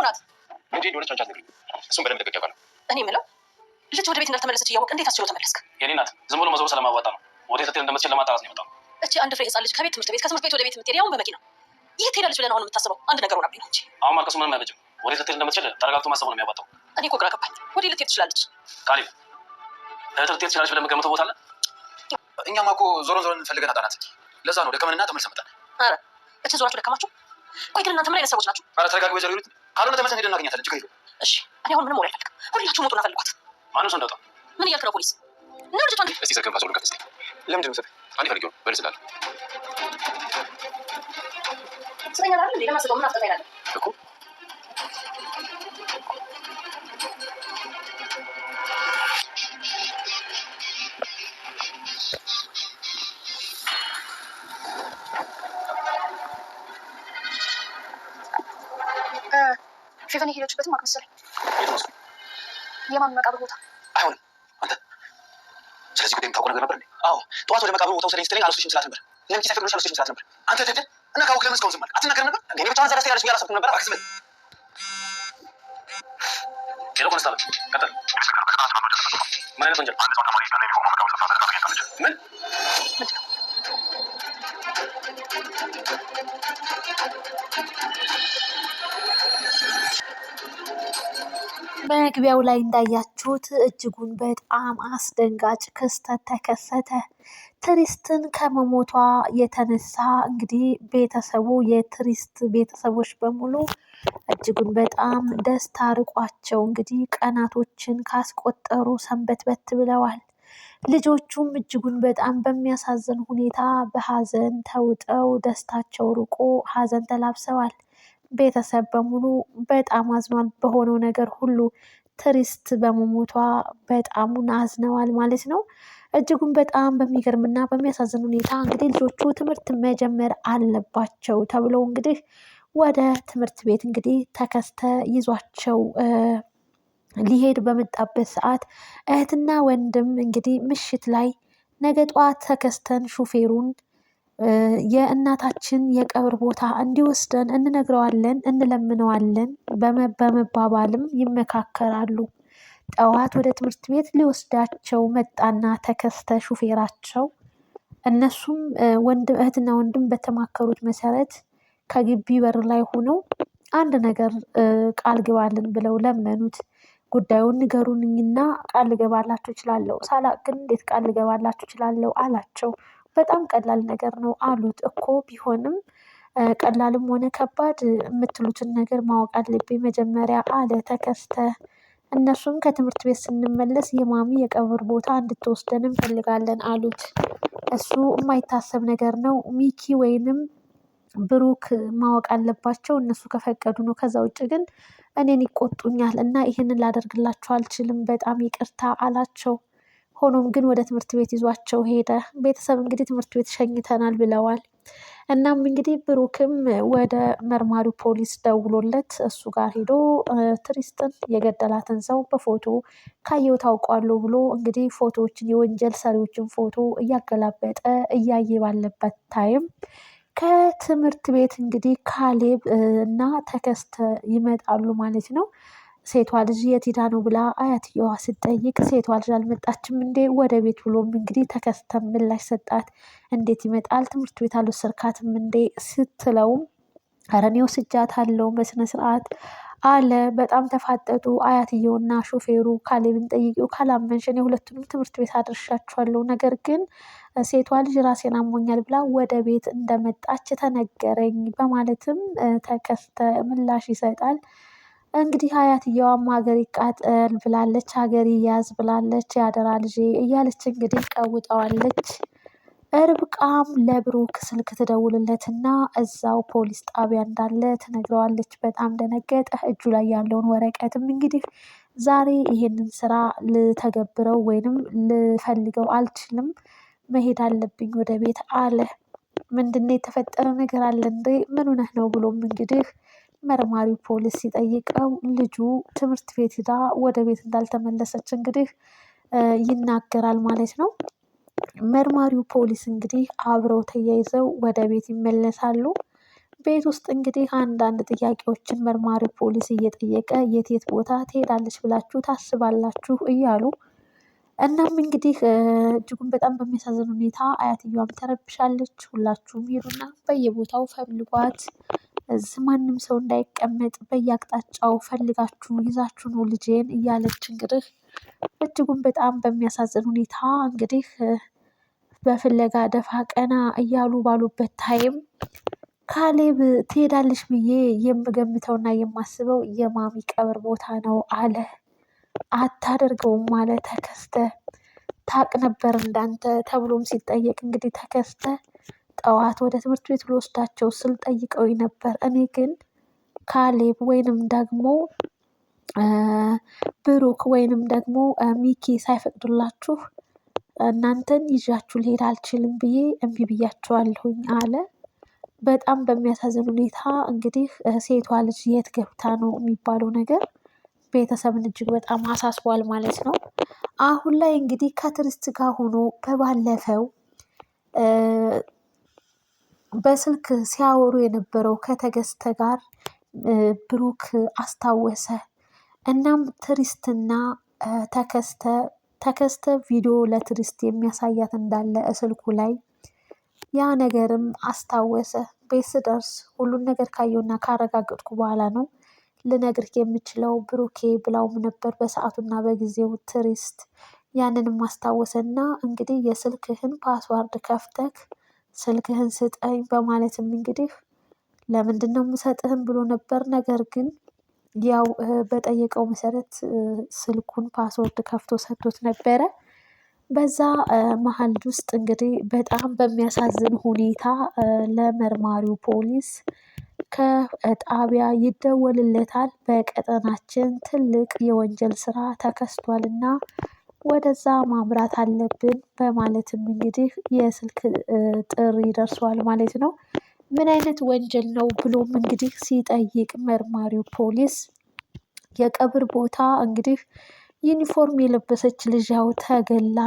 ናት እንዴ እንደሆነች አንቺ አትነግሪኝ። እሱም በደንብ ደቀቅ ያውቃል። እኔ የምለው ልጅ ወደ ቤት እንዳልተመለሰች እያወቅ እንዴት አስችሎ ተመለስክ? የኔ ናት። ዝም ብሎ መዞር ስለማዋጣ ነው። ወዴት ልትሄድ እንደምትችል ለማጣራት ነው የመጣው። እቺ አንድ ፍሬ ህፃን ልጅ ከቤት ትምህርት ቤት ከትምህርት ቤት ወደ ቤት የምትሄድ ያውን በመኪና ይህ ትሄዳለች ብለን አሁን የምታስበው አንድ ነገር ሆናብኝ ነው እንጂ አሁን ማልቀሱ ምንም አይበጅም። ወዴት ልትሄድ እንደምትችል ተረጋግቶ ማሰቡ ነው የሚያዋጣው። እኔ እኮ ግራ ገባኝ። ወዴት ልትሄድ ትችላለች? ካሌብ እህት ልትሄድ ትችላለች ብለን የምትገምተው ቦታ አለ? እኛማ እኮ ዞሮን እንፈልገን አጣናት። ለዛ ነው ደከመንና ተመልሰን መጣን። ኧረ እቺ ዞራችሁ ደከማችሁ? ቆይ ግን እናንተ ምን አይነት ሰዎች ናችሁ? ኧረ ተረጋጊ ወይዘሮ ሂሩት። ካልሆነ ተመልሰን ሄደን እናገኛታለን። ችግር የለውም። እሺ እኔ አሁን ምንም ወሬ አልፈልግም። ሁላችሁም ውጡና ፈልጓት። ማንም ሰው እንዳወጣ። ምን እያልክ ነው ፖሊስ? እና ልጅቷን እስቲ ስልክህን ፓስወርድ ከፍተህ እስቲ። ለምንድን ነው ስልክ አንዴ ፈልጌው በልስላለሁ ስለኛ አይደል እንዴ? ለማስገው ምን አስጠፋ ይላል እኮ ፌቨን ሄደችበትም አልመሰለኝ። የት ነው እሱ? የማን መቃብር ቦታ? አይሆንም አንተ ስለዚህ ጉዳይ የምታውቀው ነገር ነበር እንዴ? አዎ ጠዋት ወደ መቃብሩ ቦታ ወሰደኝ ስትለኝ አልወስድሽም ስላት ነበር። ለምን ኪስ አይፈቅድልሽ አልወስድሽም ስላት ነበር። አንተ ደደ እና ካወቅ ለምን እስካሁን ዝም አልክ? አትናገርም ነበር እንዴ? እኔ ብቻዋን ዘረስተ ያለች ያላሰብኩም ነበር። አክስበል ሄሎ ኮንስታብል ቀጥል። ምን አይነት ወንጀል? ምን መግቢያው ላይ እንዳያችሁት እጅጉን በጣም አስደንጋጭ ክስተት ተከሰተ። ትሪስትን ከመሞቷ የተነሳ እንግዲህ ቤተሰቡ የትሪስት ቤተሰቦች በሙሉ እጅጉን በጣም ደስታ ርቋቸው እንግዲህ ቀናቶችን ካስቆጠሩ ሰንበትበት ብለዋል። ልጆቹም እጅጉን በጣም በሚያሳዝን ሁኔታ በሀዘን ተውጠው ደስታቸው ርቆ ሀዘን ተላብሰዋል። ቤተሰብ በሙሉ በጣም አዝኗል። በሆነው ነገር ሁሉ ትሪስት በመሞቷ በጣሙን አዝነዋል ማለት ነው። እጅጉን በጣም በሚገርምና በሚያሳዝን ሁኔታ እንግዲህ ልጆቹ ትምህርት መጀመር አለባቸው ተብለው እንግዲህ ወደ ትምህርት ቤት እንግዲህ ተከስተ ይዟቸው ሊሄድ በመጣበት ሰዓት እህትና ወንድም እንግዲህ ምሽት ላይ ነገ ጠዋት ተከስተን ሹፌሩን የእናታችን የቀብር ቦታ እንዲወስደን እንነግረዋለን፣ እንለምነዋለን በመባባልም ይመካከራሉ። ጠዋት ወደ ትምህርት ቤት ሊወስዳቸው መጣና ተከስተ ሹፌራቸው እነሱም እህትና ወንድም በተማከሩት መሰረት ከግቢ በር ላይ ሆነው አንድ ነገር ቃል ግባልን ብለው ለመኑት። ጉዳዩን ንገሩንና ቃል ልገባላችሁ እችላለሁ። ሳላቅ ግን እንዴት ቃል ልገባላችሁ እችላለሁ አላቸው። በጣም ቀላል ነገር ነው አሉት። እኮ ቢሆንም ቀላልም ሆነ ከባድ የምትሉትን ነገር ማወቅ አለብኝ መጀመሪያ አለ ተከስተ። እነሱም ከትምህርት ቤት ስንመለስ የማሚ የቀብር ቦታ እንድትወስደን እንፈልጋለን አሉት። እሱ የማይታሰብ ነገር ነው ሚኪ ወይንም ብሩክ ማወቅ አለባቸው፣ እነሱ ከፈቀዱ ነው። ከዛ ውጭ ግን እኔን ይቆጡኛል እና ይህንን ላደርግላቸው አልችልም፣ በጣም ይቅርታ አላቸው። ሆኖም ግን ወደ ትምህርት ቤት ይዟቸው ሄደ። ቤተሰብ እንግዲህ ትምህርት ቤት ሸኝተናል ብለዋል። እናም እንግዲህ ብሩክም ወደ መርማሪው ፖሊስ ደውሎለት እሱ ጋር ሄዶ ትሪስትን የገደላትን ሰው በፎቶ ካየው ታውቋለሁ ብሎ እንግዲህ ፎቶዎችን የወንጀል ሰሪዎችን ፎቶ እያገላበጠ እያየ ባለበት ታይም ከትምህርት ቤት እንግዲህ ካሌብ እና ተከስተ ይመጣሉ ማለት ነው። ሴቷ ልጅ የት ሄዳ ነው ብላ አያትየዋ ስትጠይቅ ሴቷ ልጅ አልመጣችም እንዴ ወደ ቤት ብሎም እንግዲህ ተከስተ ምላሽ ሰጣት። እንዴት ይመጣል ትምህርት ቤት አልወሰድካትም እንዴ ስትለውም ኧረ እኔ ወስጃታለሁ በስነ ስርዓት አለ። በጣም ተፋጠጡ አያትየውና ሾፌሩ። ካሌብን ጠይቂው ካላመንሽ እኔ ሁለቱንም ትምህርት ቤት አድርሻችኋለሁ፣ ነገር ግን ሴቷ ልጅ ራሴን አሞኛል ብላ ወደ ቤት እንደመጣች ተነገረኝ በማለትም ተከስተ ምላሽ ይሰጣል። እንግዲህ አያትየዋም ሀገር ይቃጠል ብላለች፣ ሀገር ይያዝ ብላለች፣ ያደራ ልጄ እያለች እንግዲህ ቀውጠዋለች። ርብቃም ለብሩክ ስልክ ትደውልለትና እዛው ፖሊስ ጣቢያ እንዳለ ትነግረዋለች። በጣም ደነገጠ። እጁ ላይ ያለውን ወረቀትም እንግዲህ ዛሬ ይሄንን ስራ ልተገብረው ወይንም ልፈልገው አልችልም፣ መሄድ አለብኝ ወደ ቤት አለ። ምንድነው የተፈጠረ ነገር አለ እንዴ ምን ሆነህ ነው ብሎም እንግዲህ መርማሪው ፖሊስ ሲጠይቀው ልጁ ትምህርት ቤት ሄዳ ወደ ቤት እንዳልተመለሰች እንግዲህ ይናገራል ማለት ነው። መርማሪው ፖሊስ እንግዲህ አብረው ተያይዘው ወደ ቤት ይመለሳሉ። ቤት ውስጥ እንግዲህ አንዳንድ ጥያቄዎችን መርማሪ ፖሊስ እየጠየቀ የት የት ቦታ ትሄዳለች ብላችሁ ታስባላችሁ እያሉ እናም እንግዲህ እጅጉን በጣም በሚያሳዝን ሁኔታ አያትየዋም ተረብሻለች። ሁላችሁም ሄዱና በየቦታው ፈልጓት፣ እዚህ ማንም ሰው እንዳይቀመጥ በየአቅጣጫው ፈልጋችሁ ይዛችሁ ነው ልጄን እያለች እንግዲህ እጅጉን በጣም በሚያሳዝን ሁኔታ እንግዲህ በፍለጋ ደፋ ቀና እያሉ ባሉበት ታይም ካሌብ ትሄዳለች ብዬ የምገምተውና የማስበው የማሚ ቀብር ቦታ ነው አለ። አታደርገውም አለ ተከስተ። ታቅ ነበር እንዳንተ ተብሎም ሲጠየቅ እንግዲህ ተከስተ ጠዋት ወደ ትምህርት ቤት ልወስዳቸው ስል ጠይቀውኝ ነበር። እኔ ግን ካሌብ ወይንም ደግሞ ብሩክ ወይንም ደግሞ ሚኪ ሳይፈቅዱላችሁ እናንተን ይዣችሁ ልሄድ አልችልም ብዬ እምቢ ብያቸዋለሁኝ አለ። በጣም በሚያሳዝን ሁኔታ እንግዲህ ሴቷ ልጅ የት ገብታ ነው የሚባለው ነገር ቤተሰብን እጅግ በጣም አሳስቧል ማለት ነው። አሁን ላይ እንግዲህ ከትዕግስት ጋር ሆኖ በባለፈው በስልክ ሲያወሩ የነበረው ከተገስተ ጋር ብሩክ አስታወሰ። እናም ትዕግስትና ተከስተ ቪዲዮ ለትዕግስት የሚያሳያት እንዳለ ስልኩ ላይ ያ ነገርም አስታወሰ። ቤት ስደርስ ሁሉን ነገር ካየውና ካረጋገጥኩ በኋላ ነው ልነግርህ የምችለው ብሩኬ ብላውም ነበር በሰዓቱና በጊዜው ትዕግስት። ያንንም አስታወሰና እንግዲህ የስልክህን ፓስዋርድ ከፍተክ ስልክህን ስጠኝ በማለትም እንግዲህ ለምንድን ነው የምሰጥህም ብሎ ነበር። ነገር ግን ያው በጠየቀው መሰረት ስልኩን ፓስወርድ ከፍቶ ሰጥቶት ነበረ። በዛ መሀል ውስጥ እንግዲህ በጣም በሚያሳዝን ሁኔታ ለመርማሪው ፖሊስ ከጣቢያ ይደወልለታል። በቀጠናችን ትልቅ የወንጀል ስራ ተከስቷልና ወደዛ ማምራት አለብን በማለትም እንግዲህ የስልክ ጥሪ ደርሷል ማለት ነው። ምን አይነት ወንጀል ነው ብሎም እንግዲህ ሲጠይቅ መርማሪው ፖሊስ የቀብር ቦታ እንግዲህ ዩኒፎርም የለበሰች ልጅ ያው ተገላ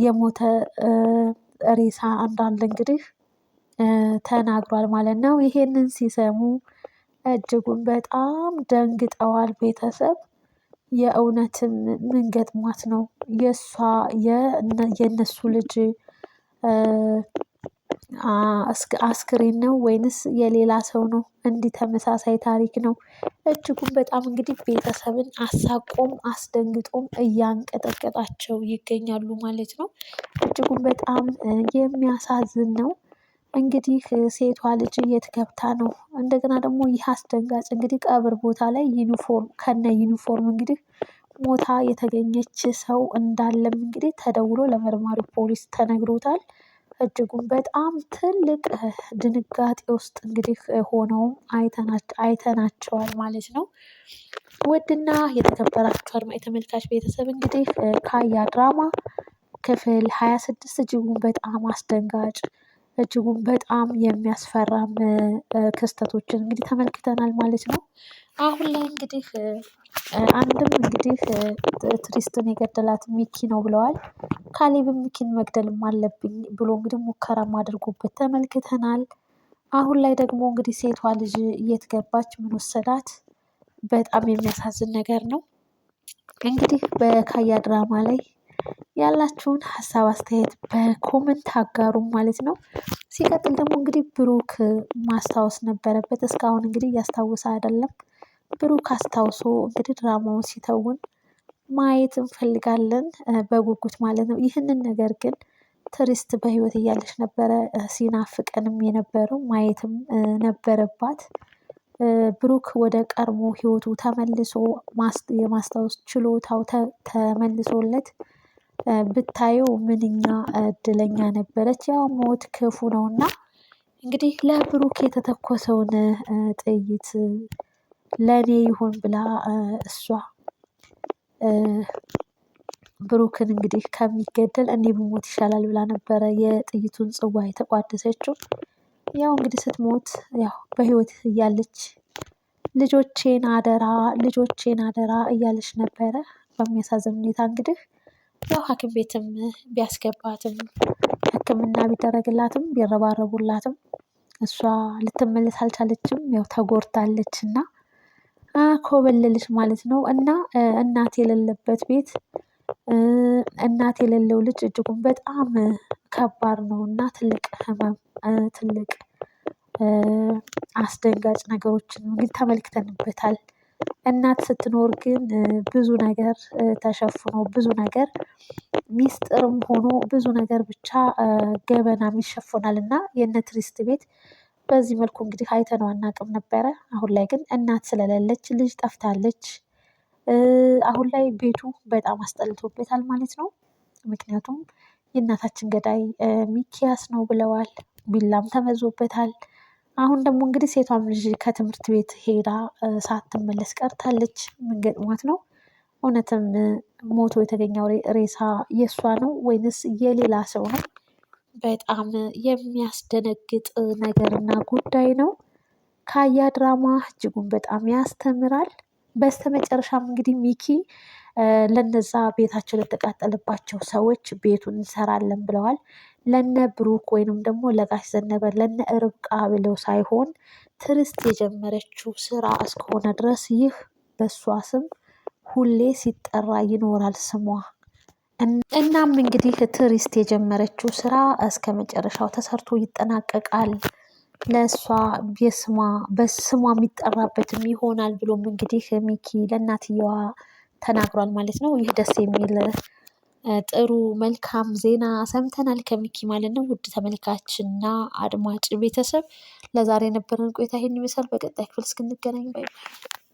የሞተ ሬሳ እንዳለ እንግዲህ ተናግሯል ማለት ነው። ይሄንን ሲሰሙ እጅጉን በጣም ደንግጠዋል ቤተሰብ። የእውነትም ምን ገጥሟት ነው የእሷ የእነሱ ልጅ አስክሬን ነው ወይንስ የሌላ ሰው ነው? እንዲህ ተመሳሳይ ታሪክ ነው። እጅጉን በጣም እንግዲህ ቤተሰብን አሳቆም አስደንግጦም እያንቀጠቀጣቸው ይገኛሉ ማለት ነው። እጅጉን በጣም የሚያሳዝን ነው። እንግዲህ ሴቷ ልጅ የት ገብታ ነው? እንደገና ደግሞ ይህ አስደንጋጭ እንግዲህ ቀብር ቦታ ላይ ዩኒፎርም ከነ ዩኒፎርም እንግዲህ ሞታ የተገኘች ሰው እንዳለም እንግዲህ ተደውሎ ለመርማሪ ፖሊስ ተነግሮታል። እጅጉን በጣም ትልቅ ድንጋጤ ውስጥ እንግዲህ ሆነውም አይተናቸዋል ማለት ነው። ውድና የተከበራችሁ አድማጭ ተመልካች ቤተሰብ እንግዲህ ካያ ድራማ ክፍል 26 እጅጉን በጣም አስደንጋጭ እጅጉን በጣም የሚያስፈራም ክስተቶችን እንግዲህ ተመልክተናል ማለት ነው። አሁን ላይ እንግዲህ አንድም እንግዲህ ትዕግስትን የገደላት ሚኪ ነው ብለዋል። ካሌብም ሚኪን መግደልም አለብኝ ብሎ እንግዲህ ሙከራም አድርጎበት ተመልክተናል። አሁን ላይ ደግሞ እንግዲህ ሴቷ ልጅ የት ገባች? ምን ወሰዳት? በጣም የሚያሳዝን ነገር ነው። እንግዲህ በካያ ድራማ ላይ ያላችሁን ሀሳብ አስተያየት በኮመንት አጋሩም ማለት ነው። ሲቀጥል ደግሞ እንግዲህ ብሩክ ማስታወስ ነበረበት። እስካሁን እንግዲህ እያስታወሰ አይደለም። ብሩክ አስታውሶ እንግዲህ ድራማውን ሲተውን ማየት እንፈልጋለን በጉጉት ማለት ነው። ይህንን ነገር ግን ትዕግስት በህይወት እያለች ነበረ ሲናፍቀንም የነበረው ማየትም ነበረባት። ብሩክ ወደ ቀድሞ ህይወቱ ተመልሶ የማስታወስ ችሎታው ተመልሶለት ብታየው ምንኛ እድለኛ ነበረች። ያው ሞት ክፉ ነውና እንግዲህ ለብሩክ የተተኮሰውን ጥይት ለኔ ይሁን ብላ እሷ ብሩክን እንግዲህ ከሚገደል እኔ ብሞት ይሻላል ብላ ነበረ የጥይቱን ጽዋ የተቋደሰችው። ያው እንግዲህ ስትሞት ያው በህይወት እያለች ልጆቼን አደራ ልጆቼን አደራ እያለች ነበረ። በሚያሳዝን ሁኔታ እንግዲህ ያው ሐኪም ቤትም ቢያስገባትም ሕክምና ቢደረግላትም ቢረባረቡላትም እሷ ልትመለስ አልቻለችም። ያው ተጎድታለች እና ኮበለለች ማለት ነው። እና እናት የሌለበት ቤት እናት የሌለው ልጅ እጅጉን በጣም ከባድ ነው እና ትልቅ ህመም ትልቅ አስደንጋጭ ነገሮችን ግን ተመልክተንበታል። እናት ስትኖር ግን ብዙ ነገር ተሸፍኖ ብዙ ነገር ሚስጥርም ሆኖ ብዙ ነገር ብቻ ገበናም ይሸፎናል እና የነ ትዕግስት ቤት በዚህ መልኩ እንግዲህ አይተነው አናውቅም ነበረ። አሁን ላይ ግን እናት ስለሌለች ልጅ ጠፍታለች። አሁን ላይ ቤቱ በጣም አስጠልቶበታል ማለት ነው። ምክንያቱም የእናታችን ገዳይ ሚኪያስ ነው ብለዋል። ቢላም ተመዞበታል። አሁን ደግሞ እንግዲህ ሴቷም ልጅ ከትምህርት ቤት ሄዳ ሳትመለስ ቀርታለች። ምን ገጥሟት ነው? እውነትም ሞቶ የተገኘው ሬሳ የእሷ ነው ወይንስ የሌላ ሰው ነው? በጣም የሚያስደነግጥ ነገርና ጉዳይ ነው። ካያ ድራማ እጅጉን በጣም ያስተምራል። በስተመጨረሻም እንግዲህ ሚኪ ለነዛ ቤታቸው ለተቃጠለባቸው ሰዎች ቤቱን እንሰራለን ብለዋል። ለነ ብሩክ ወይንም ደግሞ ለጋሽ ዘነበ ለነ ርብቃ ብለው ሳይሆን ትዕግስት የጀመረችው ስራ እስከሆነ ድረስ ይህ በእሷ ስም ሁሌ ሲጠራ ይኖራል ስሟ። እናም እንግዲህ ትዕግስት የጀመረችው ስራ እስከ መጨረሻው ተሰርቶ ይጠናቀቃል። ለእሷ በስሟ የሚጠራበትም ይሆናል ብሎም እንግዲህ ሚኪ ለእናትየዋ ተናግሯል ማለት ነው። ይህ ደስ የሚል ጥሩ መልካም ዜና ሰምተናል ከሚኪ ማለት ነው። ውድ ተመልካችና አድማጭ ቤተሰብ ለዛሬ የነበረን ቆይታ ይሄን ይመስላል። በቀጣይ ክፍል እስክንገናኝ ባይ ባይ።